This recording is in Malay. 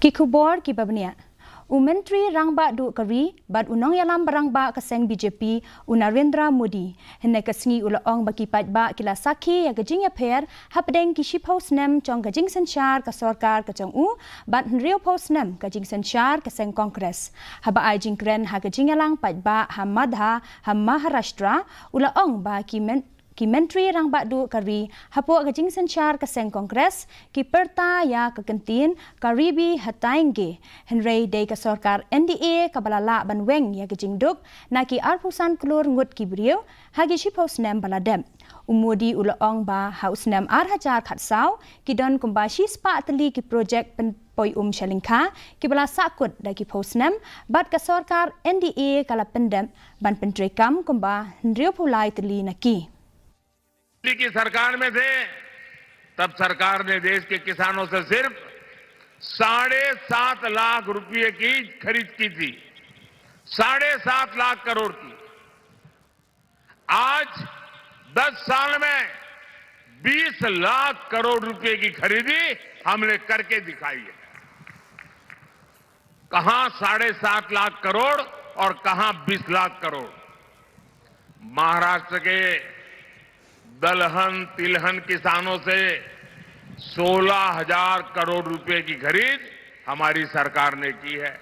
Kikubor kibabnia. Menteri Rangba Du Kari bad unang yalam barangba kaseng BJP Narendra Modi henne kasngi ulaong baki patba kila sakhi ya gajing ya pher hapdeng kishi post nem chong gajing sanchar ka sarkar ka chong u bad real post nem gajing sanchar kaseng kongres haba ai jingkren ha gajing yalang patba hamadha ha Maharashtra ulaong ba ki Menteri Rangba Du Kari hapo gajing sanchar kaseng kongres ki perta ya kekentin karibi hatainge henry day ka sarkar NDA kabalala banweng ya gajing duk na ki arpusan klur ngut ki brio hagi shipos nem baladem umudi ulaong ba haus nem arhajar khatsau ki don kumbashi spa atli ki project poi shalingkha ki bala sakut da ki posnem bat ka sarkar NDA kala pendem ban pentrekam kumba nrio pulai tli naki की सरकार में थे तब सरकार ने देश के किसानों से सिर्फ 7.5 लाख रुपए की खरीद की थी। 7.5 लाख करोड़ की। आज 10 साल में 20 लाख करोड़ रुपए की खरीदी हमने करके दिखाई है। कहां 7.5 लाख करोड़ और कहां 20 लाख करोड़। महाराष्ट्र के दलहन तिलहन किसानों से 16,000 करोड़ रुपए की खरीद हमारी सरकार ने की है।